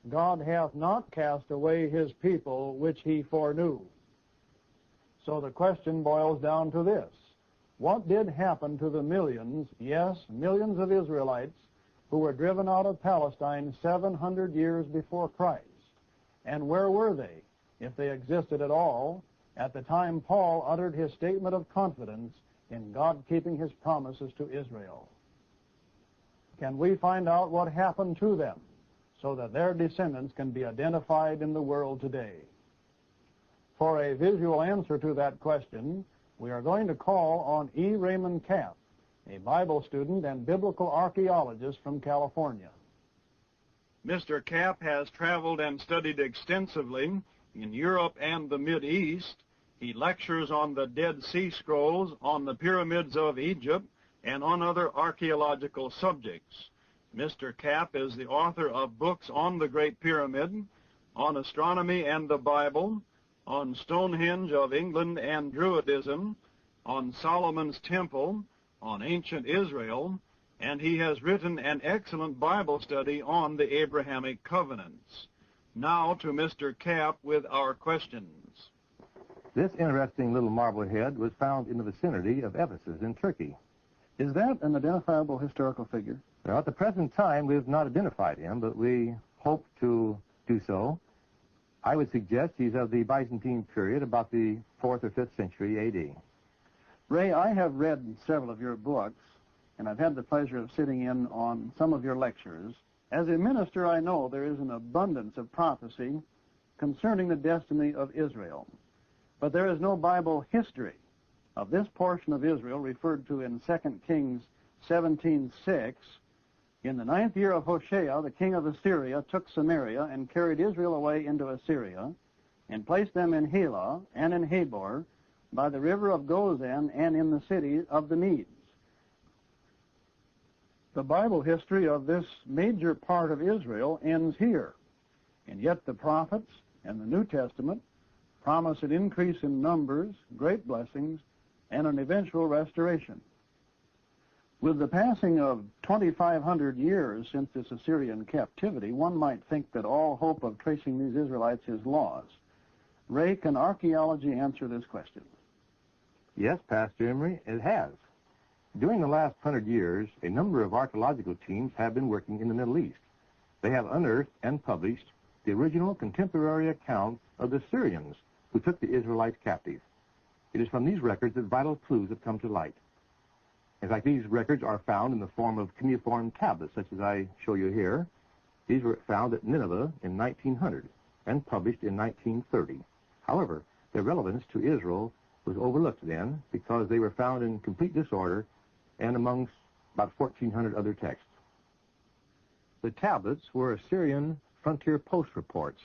God hath not cast away his people which he foreknew. So the question boils down to this. What did happen to the millions, yes, millions of Israelites who were driven out of Palestine 700 years before Christ? And where were they, if they existed at all, at the time Paul uttered his statement of confidence in God keeping his promises to Israel? Can we find out what happened to them so that their descendants can be identified in the world today? For a visual answer to that question, we are going to call on E. Raymond Capt, a Bible student and biblical archaeologist from California. Mr. Capt has traveled and studied extensively in Europe and the Mideast. He lectures on the Dead Sea Scrolls, on the pyramids of Egypt, and on other archaeological subjects. Mr. Capt is the author of books on the Great Pyramid, on astronomy and the Bible, on Stonehenge of England and Druidism, on Solomon's Temple, on ancient Israel, and he has written an excellent Bible study on the Abrahamic covenants. Now to Mr. Capt with our questions. This interesting little marblehead was found in the vicinity of Ephesus in Turkey. Is that an identifiable historical figure? Well, at the present time, we have not identified him, but we hope to do so. I would suggest he's of the Byzantine period, about the 4th or 5th century A.D. Ray, I have read several of your books, and I've had the pleasure of sitting in on some of your lectures. As a minister, I know there is an abundance of prophecy concerning the destiny of Israel. But there is no Bible history of this portion of Israel referred to in 2 Kings 17:6. In the 9th year of Hoshea, the king of Assyria took Samaria and carried Israel away into Assyria and placed them in Halah and in Habor by the river of Gozan and in the city of the Medes. The Bible history of this major part of Israel ends here, and yet the prophets and the New Testament promise an increase in numbers, great blessings, and an eventual restoration. With the passing of 2,500 years since this Assyrian captivity, one might think that all hope of tracing these Israelites is lost. Ray, can archaeology answer this question? Yes, Pastor Emery, it has. During the last 100 years, a number of archaeological teams have been working in the Middle East. They have unearthed and published the original contemporary account of the Syrians who took the Israelites captive. It is from these records that vital clues have come to light. In fact, these records are found in the form of cuneiform tablets, such as I show you here. These were found at Nineveh in 1900 and published in 1930. However, their relevance to Israel was overlooked then because they were found in complete disorder and amongst about 1,400 other texts. The tablets were Assyrian frontier post reports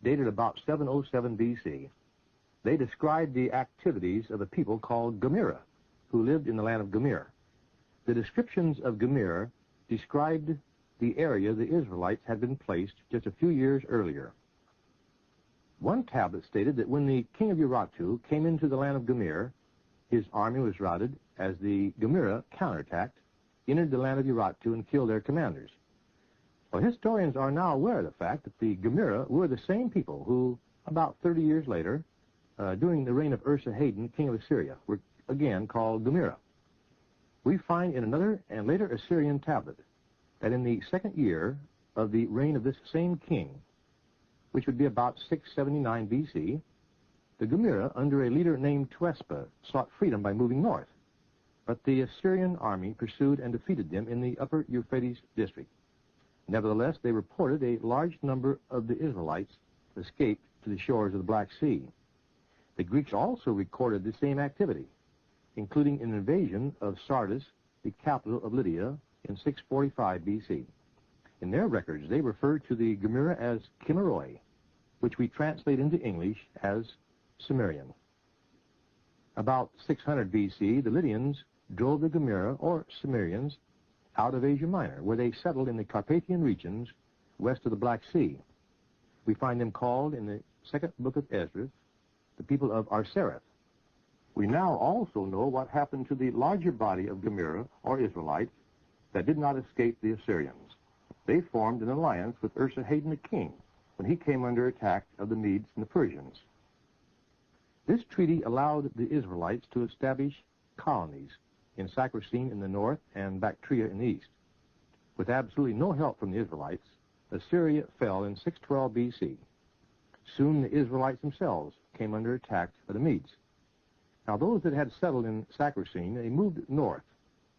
dated about 707 B.C. They described the activities of a people called Gomera, who lived in the land of Gomer. The descriptions of Gomer described the area the Israelites had been placed just a few years earlier. One tablet stated that when the king of Urartu came into the land of Gomer, his army was routed as the Gomera counterattacked, entered the land of Urartu, and killed their commanders. Well, historians are now aware of the fact that the Gomera were the same people who, about 30 years later, during the reign of Esarhaddon, king of Assyria, were again called Gomera. We find in another and later Assyrian tablet that in the 2nd year of the reign of this same king, which would be about 679 B.C., the Gomera, under a leader named Tuespa, sought freedom by moving north. But the Assyrian army pursued and defeated them in the upper Euphrates district. Nevertheless, they reported a large number of the Israelites escaped to the shores of the Black Sea. The Greeks also recorded the same activity, including an invasion of Sardis, the capital of Lydia, in 645 B.C. In their records, they refer to the Gomera as Kimeroi, which we translate into English as Sumerian. About 600 B.C., the Lydians drove the Gomera, or Sumerians, out of Asia Minor, where they settled in the Carpathian regions west of the Black Sea. We find them called in the 2nd book of Esdras the people of Arsareth. We now also know what happened to the larger body of Gomera, or Israelites, that did not escape the Assyrians. They formed an alliance with Esarhaddon the king, when he came under attack of the Medes and the Persians. This treaty allowed the Israelites to establish colonies in Saxons in the north and Bactria in the east. With absolutely no help from the Israelites, Assyria fell in 612 B.C. Soon the Israelites themselves came under attack by the Medes. Now those that had settled in Saxons, they moved north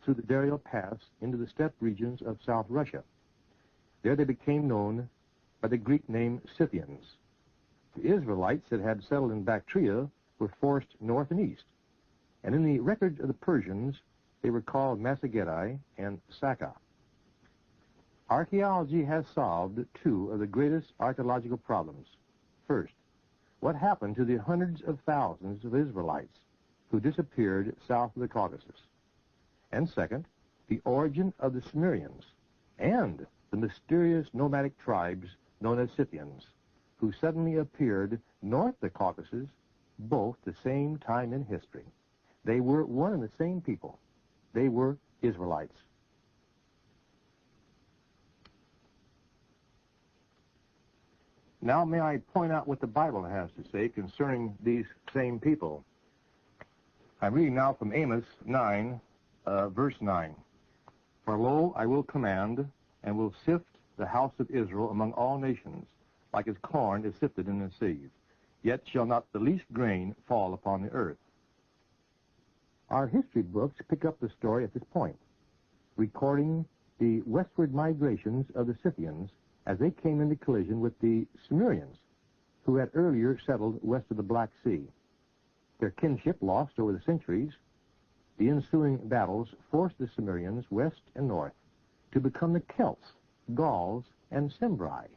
through the Dario Pass into the steppe regions of South Russia. There they became known by the Greek name Scythians. The Israelites that had settled in Bactria were forced north and east, and in the records of the Persians they were called Massagetae and Saka. Archaeology has solved two of the greatest archaeological problems. First, what happened to the hundreds of thousands of Israelites who disappeared south of the Caucasus? And second, the origin of the Sumerians and the mysterious nomadic tribes known as Scythians, who suddenly appeared north of the Caucasus, both the same time in history. They were one and the same people. They were Israelites. Now may I point out what the Bible has to say concerning these same people. I'm reading now from Amos 9, verse 9. For lo, I will command, and will sift the house of Israel among all nations, like as corn is sifted in the sieve. Yet shall not the least grain fall upon the earth. Our history books pick up the story at this point, recording the westward migrations of the Scythians as they came into collision with the Sumerians, who had earlier settled west of the Black Sea. Their kinship lost over the centuries, the ensuing battles forced the Sumerians west and north to become the Celts, Gauls, and Cimbri.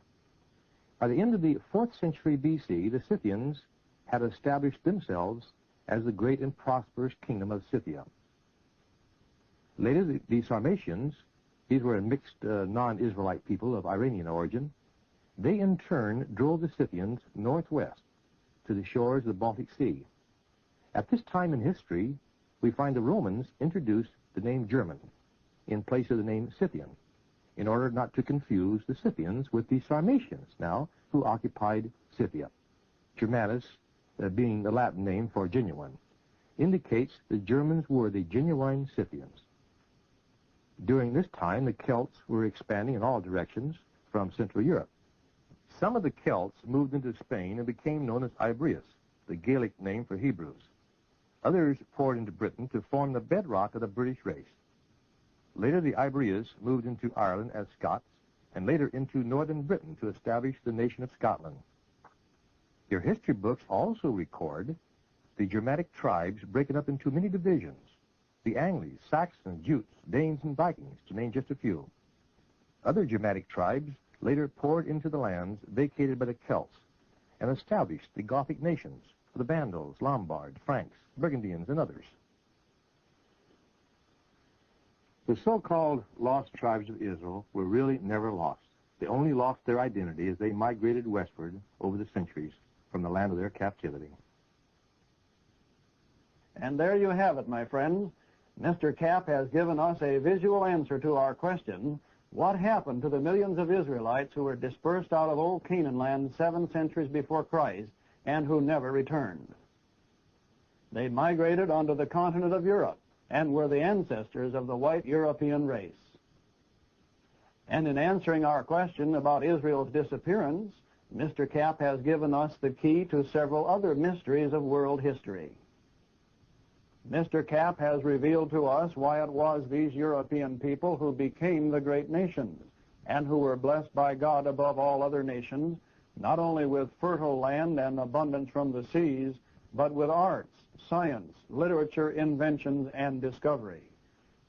By the end of the 4th century B.C., the Scythians had established themselves as the great and prosperous kingdom of Scythia. Later, the Sarmatians, these were a mixed non-Israelite people of Iranian origin, they in turn drove the Scythians northwest to the shores of the Baltic Sea. At this time in history, we find the Romans introduced the name German in place of the name Scythian, in order not to confuse the Scythians with the Sarmatians now, who occupied Scythia. Germanus, being the Latin name for genuine, indicates the Germans were the genuine Scythians. During this time, the Celts were expanding in all directions from Central Europe. Some of the Celts moved into Spain and became known as Ibrius, the Gaelic name for Hebrews. Others poured into Britain to form the bedrock of the British race. Later, the Ibrius moved into Ireland as Scots, and later into northern Britain to establish the nation of Scotland. Your history books also record the Germanic tribes breaking up into many divisions: the Angles, Saxons, Jutes, Danes, and Vikings, to name just a few. Other Germanic tribes later poured into the lands vacated by the Celts and established the Gothic nations, the Vandals, Lombards, Franks, Burgundians, and others. The so-called lost tribes of Israel were really never lost. They only lost their identity as they migrated westward over the centuries from the land of their captivity. And there you have it, my friends. Mr. Capt has given us a visual answer to our question, what happened to the millions of Israelites who were dispersed out of old Canaan land 7 centuries before Christ and who never returned? They migrated onto the continent of Europe and were the ancestors of the white European race. And in answering our question about Israel's disappearance, Mr. Capt has given us the key to several other mysteries of world history. Mr. Capt has revealed to us why it was these European people who became the great nations and who were blessed by God above all other nations, not only with fertile land and abundance from the seas, but with arts, science, literature, inventions, and discovery.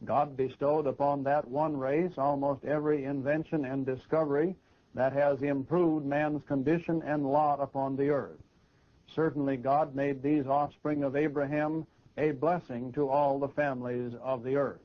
God bestowed upon that one race almost every invention and discovery that has improved man's condition and lot upon the earth. Certainly God made these offspring of Abraham a blessing to all the families of the earth.